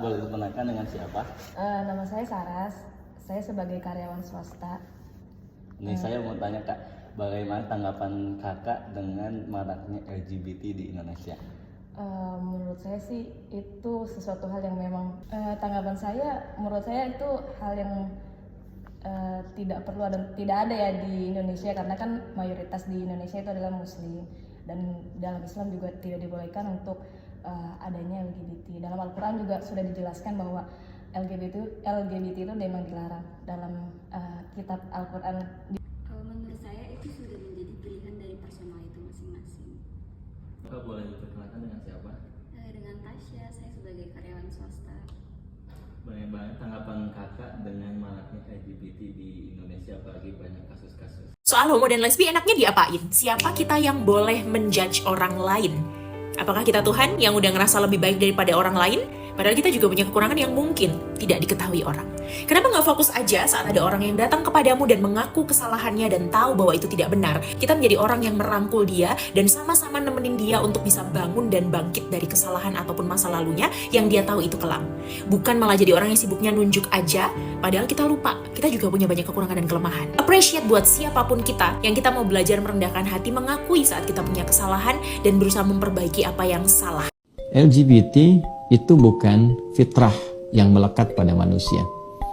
boleh diperkenalkan dengan siapa? Nama saya Saras, saya sebagai karyawan swasta. Ini saya mau tanya Kak, bagaimana tanggapan Kakak dengan maraknya LGBT di Indonesia? Menurut saya sih itu sesuatu hal yang memang tanggapan saya, menurut saya itu hal yang tidak perlu dan tidak ada ya di Indonesia, karena kan mayoritas di Indonesia itu adalah Muslim dan dalam Islam juga tidak dibolehkan untuk adanya LGBT. Dalam Al-Quran juga sudah dijelaskan bahwa LGBT itu memang dilarang dalam kitab Al-Quran. Menurut saya itu sudah menjadi pilihan dari personal itu masing-masing. Kakak boleh diperkenalkan dengan siapa? Dengan Tasya, saya sebagai karyawan swasta. Bagaimana tanggapan Kakak dengan maraknya LGBT di Indonesia, apalagi banyak kasus-kasus? Soal homo dan lesbi enaknya diapain? Siapa kita yang boleh menjudge orang lain? Apakah kita Tuhan yang udah ngerasa lebih baik daripada orang lain? Padahal kita juga punya kekurangan yang mungkin tidak diketahui orang. Kenapa nggak fokus aja saat ada orang yang datang kepadamu dan mengaku kesalahannya dan tahu bahwa itu tidak benar? Kita menjadi orang yang merangkul dia dan sama-sama nemenin dia untuk bisa bangun dan bangkit dari kesalahan ataupun masa lalunya yang dia tahu itu kelam. Bukan malah jadi orang yang sibuknya nunjuk aja, padahal kita lupa, kita juga punya banyak kekurangan dan kelemahan. Appreciate buat siapapun kita yang kita mau belajar merendahkan hati, mengakui saat kita punya kesalahan dan berusaha memperbaiki apa yang salah. LGBT itu bukan fitrah yang melekat pada manusia.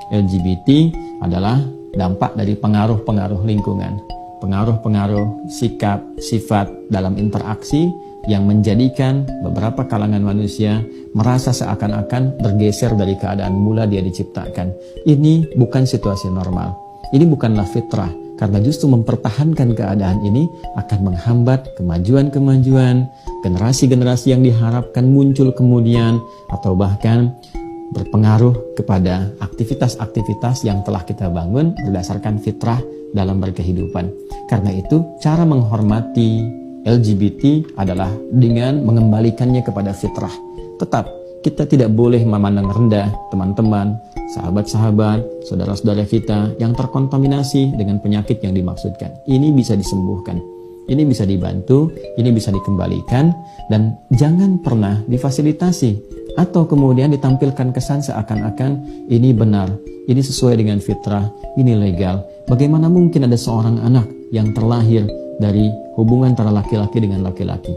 LGBT adalah dampak dari pengaruh-pengaruh lingkungan, pengaruh-pengaruh sikap, sifat dalam interaksi yang menjadikan beberapa kalangan manusia merasa seakan-akan bergeser dari keadaan mula dia diciptakan. Ini bukan situasi normal. Ini bukanlah fitrah, karena justru mempertahankan keadaan ini akan menghambat kemajuan-kemajuan, generasi-generasi yang diharapkan muncul kemudian, atau bahkan berpengaruh kepada aktivitas-aktivitas yang telah kita bangun berdasarkan fitrah dalam berkehidupan. Karena itu, cara menghormati LGBT adalah dengan mengembalikannya kepada fitrah. Tetap, kita tidak boleh memandang rendah teman-teman, sahabat-sahabat, saudara-saudara kita yang terkontaminasi dengan penyakit yang dimaksudkan. Ini bisa disembuhkan, ini bisa dibantu, ini bisa dikembalikan, dan jangan pernah difasilitasi atau kemudian ditampilkan kesan seakan-akan ini benar, ini sesuai dengan fitrah, ini legal. Bagaimana mungkin ada seorang anak yang terlahir dari hubungan antara laki-laki dengan laki-laki,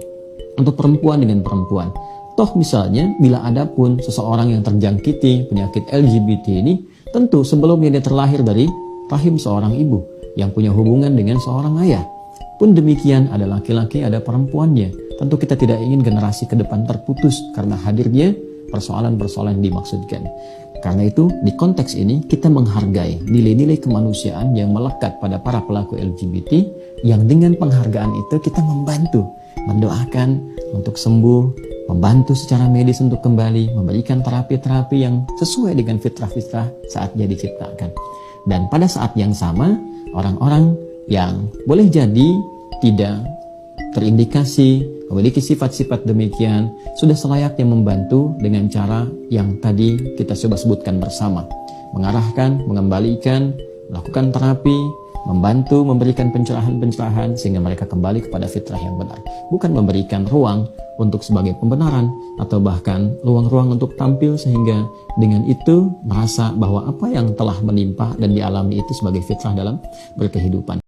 untuk perempuan dengan perempuan? Toh misalnya bila ada pun seseorang yang terjangkiti penyakit LGBT ini, tentu sebelumnya dia terlahir dari rahim seorang ibu yang punya hubungan dengan seorang ayah. Pun demikian ada laki-laki, ada perempuannya. Tentu kita tidak ingin generasi ke depan terputus karena hadirnya persoalan-persoalan yang dimaksudkan. Karena itu di konteks ini kita menghargai nilai-nilai kemanusiaan yang melekat pada para pelaku LGBT, yang dengan penghargaan itu kita membantu, mendoakan untuk sembuh, membantu secara medis untuk kembali, memberikan terapi-terapi yang sesuai dengan fitrah-fitrah saat dia diciptakan. Dan pada saat yang sama, orang-orang yang boleh jadi tidak terindikasi memiliki sifat-sifat demikian sudah selayaknya membantu dengan cara yang tadi kita coba sebutkan bersama. Mengarahkan, mengembalikan, melakukan terapi, membantu memberikan pencerahan-pencerahan sehingga mereka kembali kepada fitrah yang benar. Bukan memberikan ruang untuk sebagai pembenaran atau bahkan ruang-ruang untuk tampil sehingga dengan itu merasa bahwa apa yang telah menimpa dan dialami itu sebagai fitrah dalam berkehidupan.